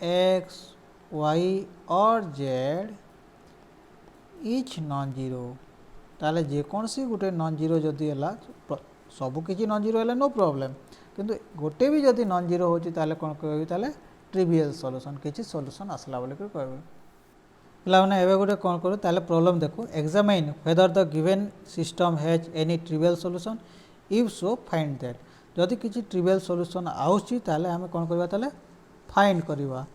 x, y or z each non zero ताले जे कौन सी गोटे नॉन जीरो जदि है सबू किसी नॉन जीरो है नो प्रॉब्लम किंतु गोटे भी जदि नॉन जीरो होची ताले कौन कहबी ताले ट्रिवियल सॉल्यूशन किसी सॉल्यूशन आसला बोले कहबे पिलाने एबे गोटे कौन करू ताले प्रॉब्लम देखो examine whether the given system has any trivial solution if so find that जदि किसी ट्रिवियल सॉल्यूशन आउची ताले हमें कौन करबा ताले फाइंड करबा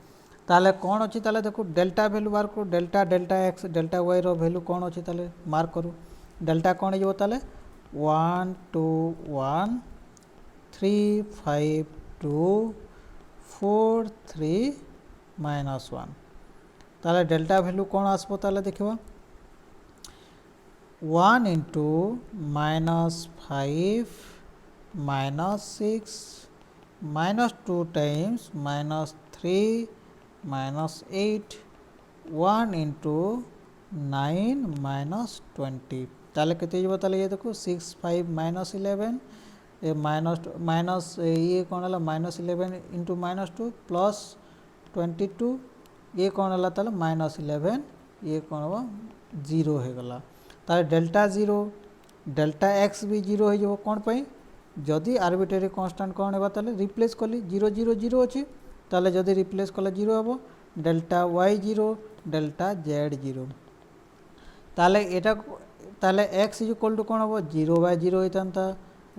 ताले कौन अछि ताले देखो डेल्टा वैल्यू मार्क करू delta delta x delta y रो वैल्यू कौन अछि ताले मार्क करू डेल्टा कौन हो ताले 1 2 1 3 5 2 4 3 -1 ताले डेल्टा वैल्यू कौन आसबो ताले देखिबा 1 into -5 -6 -2 times -3 -8 1 into 9 -20 ताले केते जब ताले ये देखो 6 5 -11 ए माइनस ये कौन है -11 इंटू -2 प्लस 22 ये कौन है ताले -11 ये कौन हो 0 हो गला ताले डेल्टा 0 डेल्टा एक्स भी 0 हो जो कौन पाई जदि आर्बिट्रेरी कांस्टेंट कौन है ताले रिप्लेस कली 0 0 0 अच्छी ताले जदि रिप्लेस कले 0 हम डेल्टा वाई 0 डेल्टा जेड 0 ताले एटा ताले एक्स इज इक्वल टू कौन हम 0/0 होता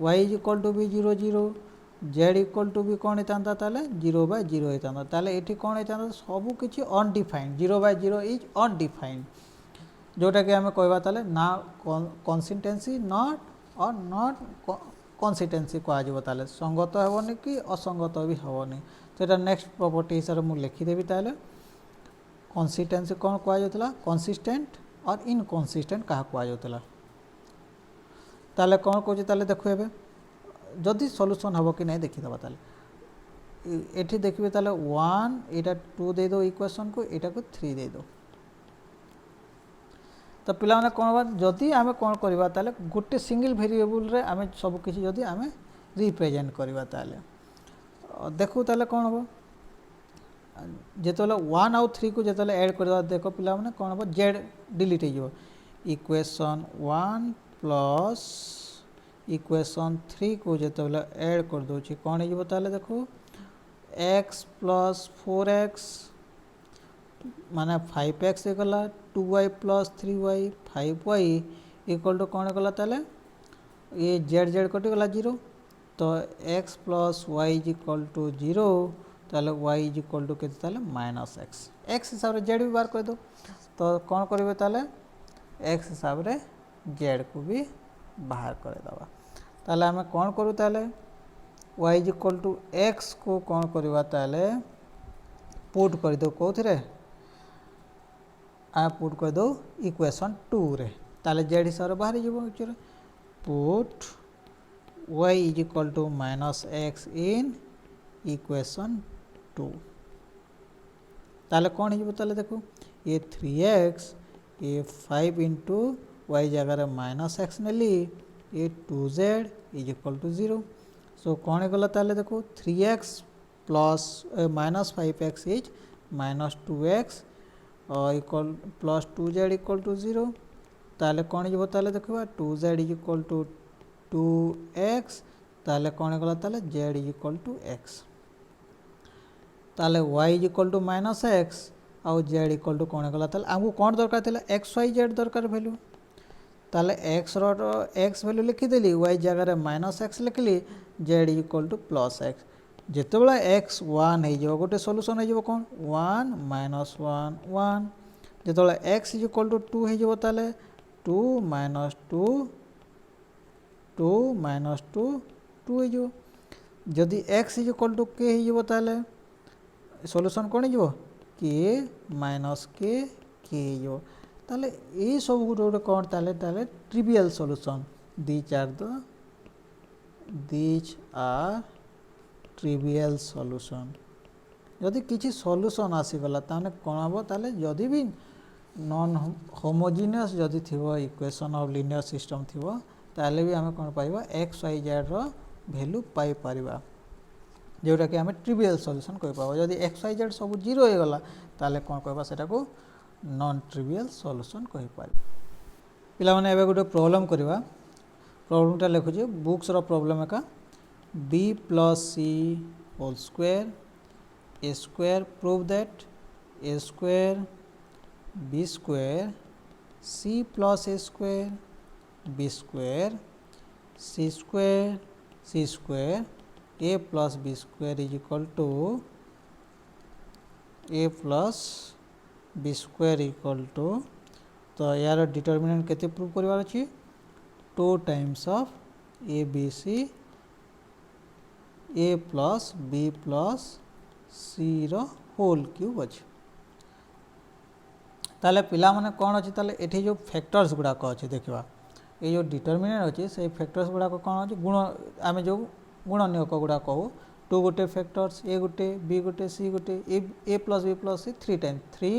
वाई इज इक्वल टू भी 0 0 जेड इक्वल टू भी कौन होता ताले 0/0 होता ताले एठी कौन होता सब किछि अनडिफाइंड 0/0 इज अनडिफाइंड जोटा कि आम कहवा ताले ना कंसिस्टेंसी नॉट और नॉट कंसिस्टेंसी कह ताले संगत हेबनी कि असंगत भी हेबनी तो ये नेक्स्ट प्रॉपर्टी हिसाब से मुझे लिखिदेवी ताले कंसिस्टेंसी कौन कह कंसिस्टेंट और इनकंसिस्टेंट क्या कहुला ताले कौन कौच ताले देखो एबे जदि सॉल्यूशन हम कि नहीं देखीदबा ताले एठी देखिए ताले 1 एटा 2 दे दो इक्वेशन को एटा को 3 दे दो तो पिला माने कौन बा जदि आमे कौन करबा ताले गोटे सिंगल वेरिएबल रे आमे सब किछि जदि आमे रिप्रेजेंट करबा ताले देखो ताले कौन हो जेतले 1 आउ 3 को जेतले ऐड करबा देखो पिला माने कौन हो जेड डिलीट हो जो इक्वेशन 1 प्लस इक्वेशन 3 को जेतले ऐड कर दो छी कौन हो ताले देखो x प्लस 4x माने 5x गला 2y plus 3y 5y equal to कौन गला ताले ये जेड जेड कटि गला 0 तो x plus y is equal to 0 ताले y इज इक्वल टू के ताले -x x हिसाब रे z भी बाहर कर दो तो कौन करिवे ताले x हिसाब रे z को भी बाहर कर दबा ताले हमें कौन करू ताले y is equal to x को कौन करबा ताले पुट कर दो कोथरे आ पुट कर दो इक्वेशन 2 रे ताले z हिसाब रे बाहर जीवो actually put y is equal to -x in equation 2 ताले कौन हो ताले देखो ये 3x ये 5 इंटू वाई जगह -x नेली ये 2z is equal to 0 so कौन गला ताले देखो 3x plus -5x is -2x equal plus 2z equal to 0 ताले कौन हो ताले देखो 2z is equal to 2x ताले कौन गला ताले z is equal to x ताले y is equal to -x आउ z इक्वल टू कौन गला ताले आमको कौन दरकार थिला x y z दरकार वैल्यू ताले एक्स एक्स वैल्यू लिखिदेली वाई जगह माइनस एक्स लिखली z equal to plus x जिते एक्स वन हो गोटे सल्यूशन हो कौन वन माइनस वन वन जो एक्स इक्वल टू टू हो ताले two minus two two minus two two हो जदि एक्स इक्वल टू के हो ताले सल्यूशन कौन हो के माइनस के हो ताले ये सब गोटे गोटे कौन ताले trivial solution these are trivial solution जदि किसी सल्यूशन आसीगला ताने कौन हम ताले जदि भी नॉन होमोजिनियस जदि थिबो इक्वेशन ऑफ लिनियर सिस्टम थिबो ताले भी आम कौन पाइबा एक्स वाई जेड रो वैल्यू पाई परिबा जोटा कि आम ट्रिवियल सल्यूशन कहि पाबो जदि एक्स वाई जेड सब जीरो हो गला ताले कौन कहबा सेटा को नॉन ट्रिवियल सल्यूशन कहि पार पिला माने एबे गोटे प्रॉब्लम करबा प्रॉब्लमटा लिखुचे बुक्स रो प्रॉब्लम एका b plus c whole square a square prove that a square b square c plus a square b square c square a plus b square is equal to a plus b square equal to तो यार determinant केते prove करबार अछि 2 times of a b c a plus b plus c रो whole cube अछि ताले पिला माने कोन अछि ताले एठी जो फैक्टर्स गुडा को अछि देखिबा ए जो डिटर्मिनेंट अछि से फैक्टर्स गुडा को कोन अछि गुण आमे जो गुणनियक गुडा कहू 2 गोटे फैक्टर्स a गोटे b गोटे c गोटे a plus b plus c 3 time 3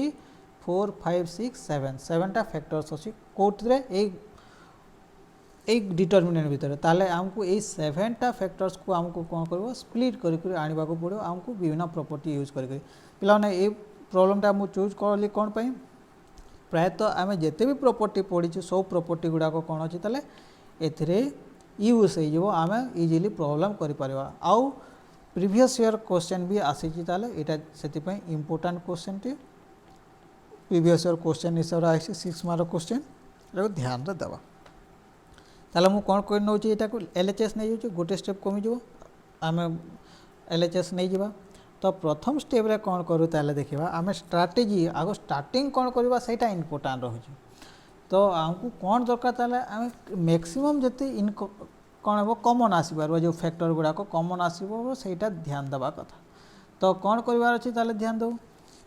4 5 6 7 7टा फैक्टर्स अछि कोटरे एक डिटर्मिनेंट भितर ताले हमको ए 7टा फैक्टर्स को हमको कौन करबो स्प्लिट करी आनिबा को पड़ो हमको विभिन्न प्रॉपर्टी यूज करी पिला ने ए प्रॉब्लमटा मु चूज करली कोन पई प्रायतः आमे जेते भी प्रॉपर्टी पड़ी सब प्रॉपर्टी गुडा को कौन अछि ताले एथिरे यूज हो जिवो आमे इजीली प्रॉब्लम करि परिबा आउ प्रीवियस ईयर क्वेश्चन भी आसी छि ताले एटा सेति पई important question T previous year question हिसाब रे आसी 6 मार्क क्वेश्चन रे ध्यान रे देबा ताले मु कोन कोइ नउछि एटा को एलएचएस नै जउछि गोटे स्टेप कमी जिवो आमे एलएचएस नै जिबा तो प्रथम स्टेप रे कोन करू ताले देखिबा आमे स्ट्रेटजी आगो स्टार्टिंग कोन करबा सेटा इंपोर्टेंट रहउछि तो हमकु कोन दरकार ताले आमे मैक्सिमम जति इन कोन हो कॉमन आसीबार जो फैक्टर गुडा को कॉमन आसीबो सेटा ध्यान देबा कथा तो कोन करबार अछि ताले ध्यान दो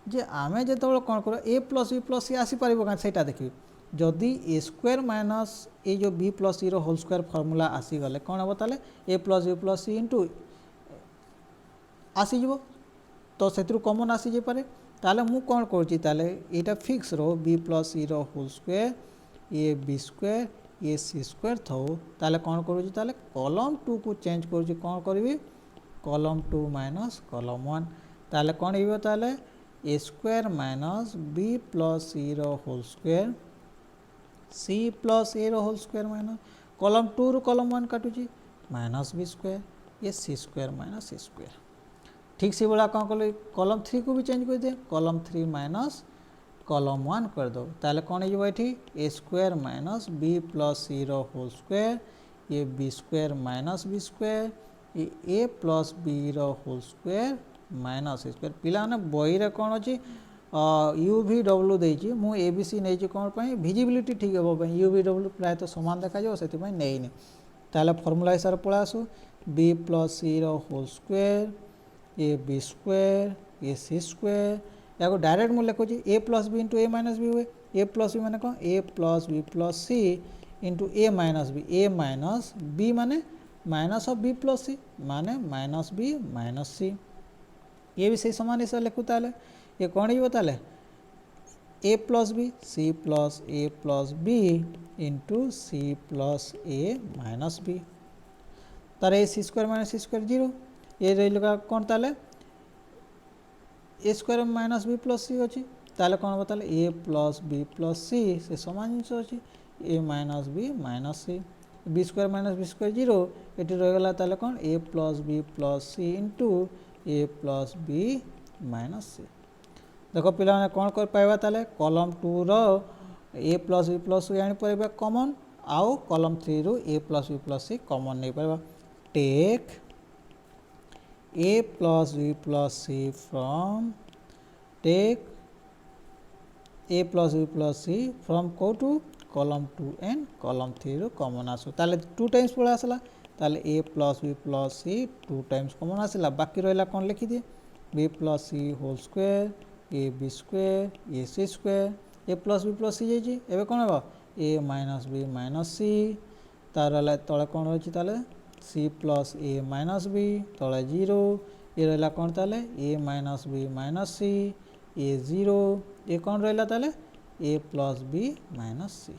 जे आमे जेतबेले कोन करो a plus b plus c आसी परिबो का सेटा देखि जदि ए स्क्वायर माइनस ए जो बी प्लस सी होल स्क्वायर फर्मूला आसी गले कौन हम ताले ए plus B plus c into आसीज तो से कमन आसी जे पारे ताले मु कौन करुँची ताले एटा फिक्स रो B plus C whole square A B square A C square थो ताले कौन करुँची ताले कॉलम 2 को चेंज करुँची कौन करी कॉलम 2 माइनस कॉलम 1 ताले कौन हो ताले a square minus b plus C whole square C plus A whole square minus column 2 रु कॉलम 1 काटुची माइनस बी स्क्वायर ये सी स्क्वायर माइनस सी स्क्वायर ठीक से बड़ा कौन कल कॉलम 3 को भी चेंज कर दे कॉलम 3 माइनस कॉलम 1 कर दो ताले कौन हो a square minus b plus C whole square ये b square minus b square ये a plus b whole square minus square पिला ने बही रे कौन अच्छी यू भी डब्ल्यू देती मु ए बी सी नहीं कौन पर विजिबिलिटी ठीक हे यू भी डब्ल्यू प्रायतः सामान देखा से नहीं ताले फर्मूला हिसाब से पड़ा आसू b plus C whole square A B square A C square या डायरेक्ट मुझे लिखुची a plus b into a minus b हुए ए प्लस बी माने कौन a plus B plus c into a minus b माने minus of b plus c माने minus B minus सी ये भी सही समान हिसाब लिखू ताले ये कौन हो ताले ए plus b c plus a plus b into c plus A minus b तार a C square minus c square zero ये रही कौन ताले a square minus b plus c अच्छी ताले कौन हम ताले ए प्लस बी प्लस सी से समान जिन अच्छी a minus B minus c b square minus b square zero ये रहीगला ताले कौन a plus B plus c into a plus B minus c देख पिला कौन कर पाइबा ताले कॉलम 2 रो a plus B plus c आनी पाइबा कॉमन आउ कॉलम 3 रु a plus B plus c common नहीं पाइबा take a plus B plus c from take a plus B plus c from कोटू कॉलम 2 एंड कॉलम 3 रु common आसो ताले 2 टाइम्स पळे आसला ताले ए plus B plus c 2 times common आसला बाकी रहला कोन लिखि दिए b plus C whole square A B square A C square a plus B plus c जाइए एबे कोन हेबो a minus B minus c तार तले कोन रहछि ताले सी प्लस ए माइनस बी तले 0 ए रहला कोन ताले ए माइनस बी माइनस सी ए 0 ए कौन रहा ताले ए प्लस बी माइनस सी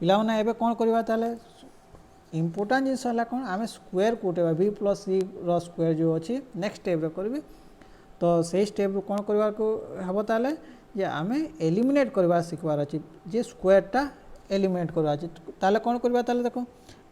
पिलाने एबे कौन करवा ताले इम्पोर्टाट जिनस है कौन आम स्क्वायर को उठेबा बी प्लस सी रो स्क्वायर जो अच्छी नेक्स्ट स्टेप रे करबी तो सही स्टेप रो कौन करवा को हबो ताले जे आम एलिमिनेट करवा सिखबार अछि जे स्क्वायर टा एलिमिनेट करवा अछि ताले कौन करवा ताले देखो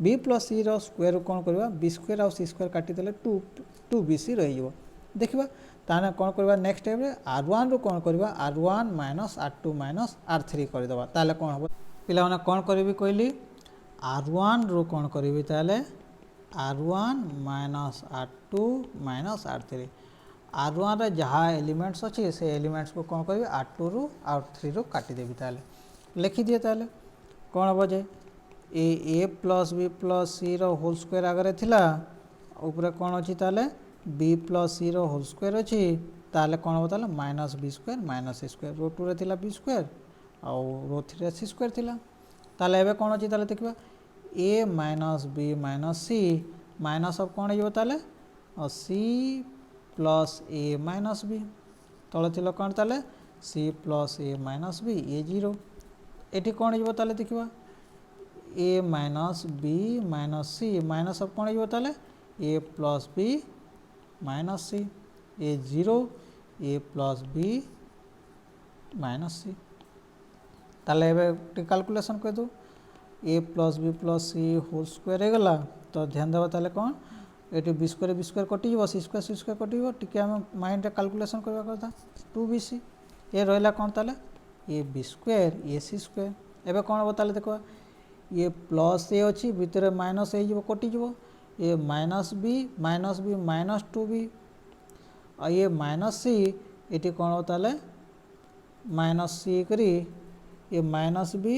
बी प्लस सी रो स्क्वायर कौन करवा बी स्क्वायर और सी स्क्वायर काटी देले 2 बी सी रही जीवो देखिबा ताने कौन करवा नेक्स्ट स्टेप रे r1 रो कौन करवा r1 minus r2 minus r3 कर देबा ताले कौन हबो पिला माने कौन करबी कहली r1 रो कौन करबी ताले r1 minus r2 minus r3 r1 रे जहाँ एलिमेंट्स अच्छी से एलिमेंट्स को कौन करबी r2 रो r3 रो काटी देबी ताले लिखि दिए ताले कौन हबो जे ए प्लस बी प्लस सी रो होल स्क्वायर आगरे थिला ऊपर कौन अछि ताले बी प्लस सी रो होल स्क्वायर अच्छी ताले कौन हम ताले minus b square minus c square rho 2 रे थिला बी स्क्वायर आउ रो 3 रे सी स्क्वायर थिला ताले एबे कौन अच्छी ताले देखबा A minus B minus C minus of कौन हो ताले सी प्लस ए माइनस बी तले थिला कौन ताले सी plus A minus B A 0 एटी कौन हो ताले देखबा A minus B minus C minus of कौन हो ताले ए plus B minus C A 0 A plus B minus C ताले एबे कैलकुलेशन कर दो A plus B plus C whole square हो गला तो ध्यान देबा ताले कौन एटी बी स्क्वायर कटि जीवो सी स्क्वायर कटि जीवो टिके हम माइंड रे कैलकुलेशन करबा करता 2bc ए रहला कौन ताले A B square A C square एबे कौन हो ताले देखो ये प्लस ए अछि भीतर माइनस ए जीवो कटि जीवो ये माइनस बी माइनस 2b और ये माइनस सी ये कौन होता है माइनस सी करी ये माइनस बी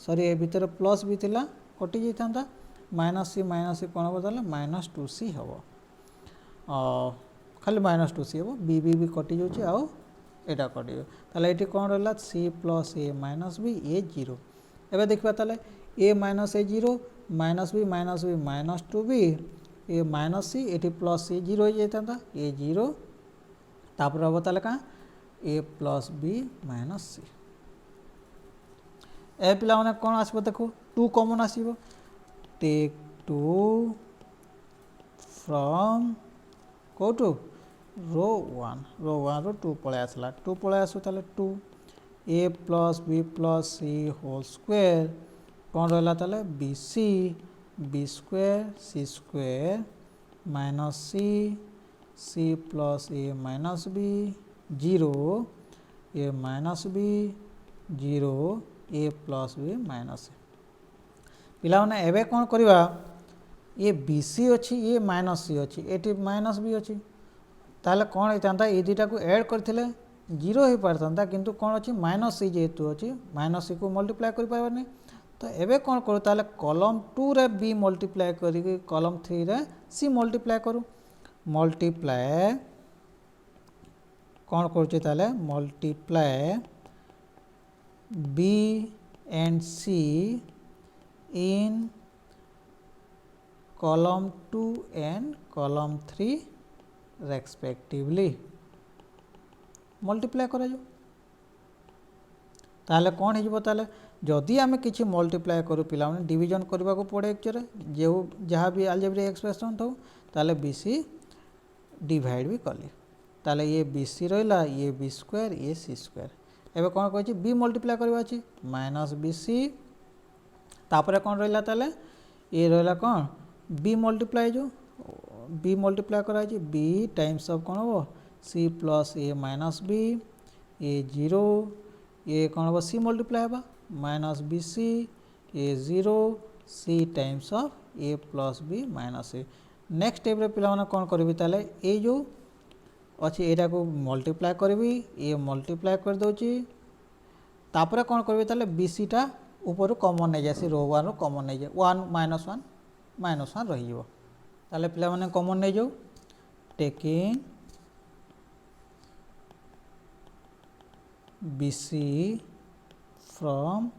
सॉरी ये भीतर प्लस बी थिला कटि जाता माइनस सी कौन हम ताले माइनस 2c हम खाली माइनस 2c हम बी कटि जाऊँगी आउ एटा कटि ताले ये कौन रहा सी plus A minus B A 0 एबे देखबा ताले a minus A 0 minus B minus 2b A minus सी ये प्लस सी 0 हो जाता ए 0 तापर हम ताले का ए प्लस बी माइनस सी ए पिला माने कौन आसबो देखो 2 कॉमन आसीबो टेक 2 फ्रॉम को टू रो 1 रो 2 पळे आसला 2 पळे आसो ताले 2 ए प्लस बी प्लस सी होल स्क्वायर कौन रहला ताले B square C square minus C plus A minus B 0 A minus B 0 A plus B minus पिला माने एबे कौन करवा ये बी सी अच्छी ये माइनस सी अच्छी ये माइनस बी अच्छी ताले कौन होता ये दुटा को ऐड करथिले 0 हो पारता किंतु कौन अच्छी माइनस सी जेहेतु अच्छी माइनस सी को मल्टीप्लाई कर पारबानी तो एबे कौन करूँ ताले कॉलम 2 रे बी मल्टीप्लाई करी कॉलम 3 रे सी मल्टीप्लाई करूँ मल्टीप्लाई कौन करुचे ताले multiply B and C in column 2 and column 3 respectively multiply करा जो ताले कौन हो ताले जदि आम कि मल्टीप्लाई करूँ पिला डिविजन करने को पड़े एक्चुअली जो जहाँ भी अलजेब्रिक एक्सप्रेशन था ताले बीसी डिवाइड भी कली ताले ये बीसी रहा ये बी स्क्वायर ये सी स्क्वायर एबे कौन कही बी मल्टीप्लाई करवा अच्छी माइनस बी सी तापर कौन रहा ताले ये रहा कौन बी मल्टीप्लाई जो बी मल्टीप्लाई कराई बी टाइम्स ऑफ कौन हम C plus A minus B A 0 ये कौन हम सी मल्टीप्लाई होगा minus B C A0 C times of A plus B minus A। Next step रे पिला माने कोन करबी ताले ए जो अच्छी एटा को मल्टीप्लाए करबी ए मल्टीप्लाए कर दोची तापरे कोन करबी ताले BC टा ऊपर कॉमन नहीं जासी रो 1 रो कॉमन नहीं जाए 1 माइनस 1 रही जीवो ताले पिला माने कॉमन नहीं जाऊ taking BC from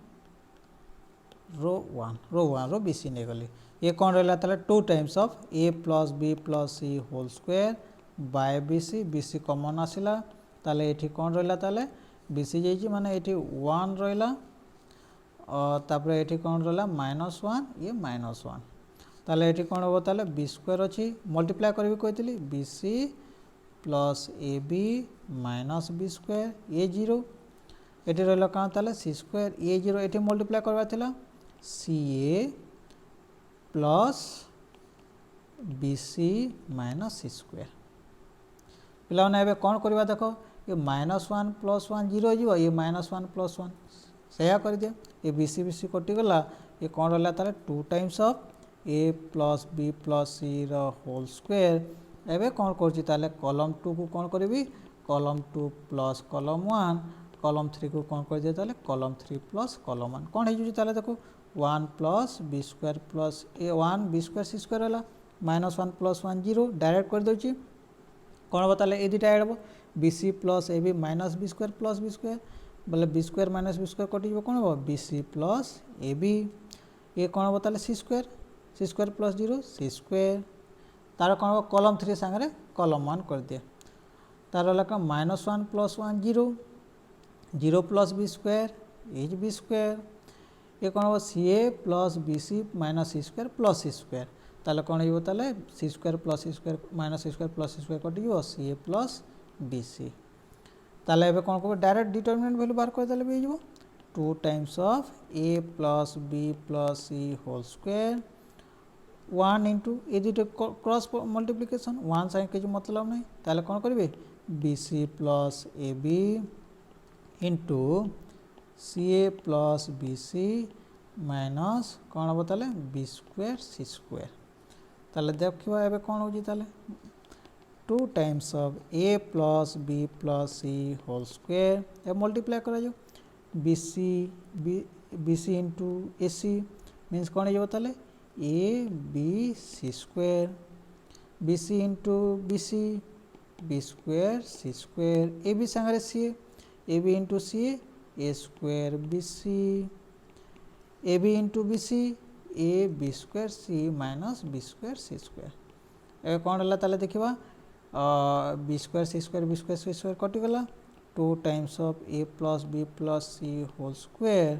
row 1 row BC नहीं गली ये कौन रहला ताले 2 times of A plus B plus C whole square by BC common आसिला ताले एठी कौन रहला ताले BC जाइछि माने एठी 1 रहला और तापरे एठी कौन रहला -1 ये -1 ताले एठी कौन हो ताले B स्क्वायर अछि मल्टीप्लाई करबी कहतिली BC plus AB minus B square ये 0 एठी रहला का ताले C स्क्वायर ये 0 एठी मल्टीप्लाई करबा थिला CA plus BC minus C square पिला ने एबे कोन करबा देखो ये -1 प्लस 1 0 जीवो ये -1 प्लस 1 सेया कर दिया ये BC कटि गला ये कोन रहला ताले 2 times of A plus B plus C रो होल स्क्वायर एबे कोन करछि ताले कॉलम 2 को कोन करबी कॉलम 2 प्लस कॉलम 1 कॉलम 3 को कोन कर दिया ताले कॉलम 3 प्लस कॉलम 1 कोन हे जुछि ताले देखो 1 plus B square plus A1 B square C square होला -1 प्लस 1 0 डायरेक्ट कर दोछि कोन बताले ए दुटा एडबो BC plus AB minus B square plus B square बोले B square minus B square कटि जबो कोन हो BC प्लस AB ये कोन बताले C square plus 0 C square तार कोन हो कॉलम 3 संगे कॉलम 1 कर दिया तार लका -1 plus 1 0 0 plus B square is B square ये कोन हो CA plus BC minus C square plus C square ताले कोन हो ताले C square plus C square minus C square plus C square कटि जबो CA प्लस BC ताले एबे कोन को डायरेक्ट डिटरमिनेंट वैल्यू बार कर देले बे जबो 2 times of A plus B plus C whole square 1 into ए दुटे क्रॉस मल्टीप्लिकेशन 1 साइन के मतलब नहीं ताले कोन करबे BC plus AB into CA plus BC minus कौन हम ताले B स्क्वायर C स्क्वायर ताले देखिबा एबे कौन होजी ताले 2 times of A plus B plus C whole square ए मल्टीप्लाई करा जो BC इनटू AC मींस कौन हो ताले A B C square BC into BC B square C square AB संगे CA AB into CA A square BC AB into BC A B square C minus B square C square ए कौन रहला ताले देखिबा B square C square B square C square कटि गला 2 times of A plus B plus C whole square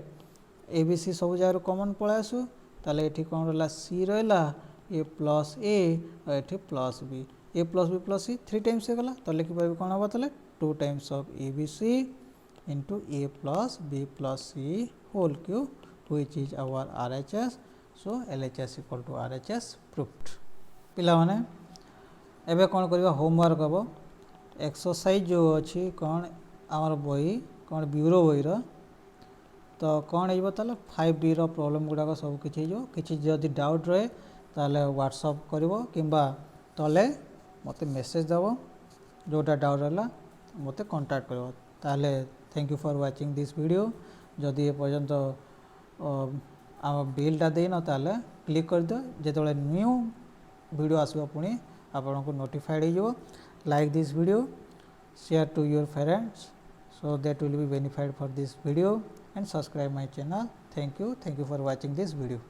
ABC सब जगह common पळे आसु ताले एठी कौन रहला C रहला A प्लस A और एठी plus B A plus B plus C 3 times हे गला तो लिखि परबे कोन हबा ताले 2 times of ABC into A plus B plus C whole cube which is our RHS so LHS equal to RHS proved पिला माने एबे कोन करबा होमवर्क हबो एक्सरसाइज जो अछि कोन हमर बही कोन ब्यूरो बही रो तो कोन हेबो ताले 5D रो प्रॉब्लम गुडा को सब किछि जो किछि जदी डाउट रहे ताले व्हाट्सएप करबो किबा तले मते मेसेज दबो जोटा डाउट रहला मते कांटेक्ट करबो ताले thank you for watching this video जदि ए पर्यंत आम बिलटा देन ताले क्लिक कर दियो जेतबेले न्यू वीडियो आसबो पुणी आपन को नोटिफाइड हो like this video share to your friends so that will be benefited for this video and subscribe my channel. Thank you for watching this video.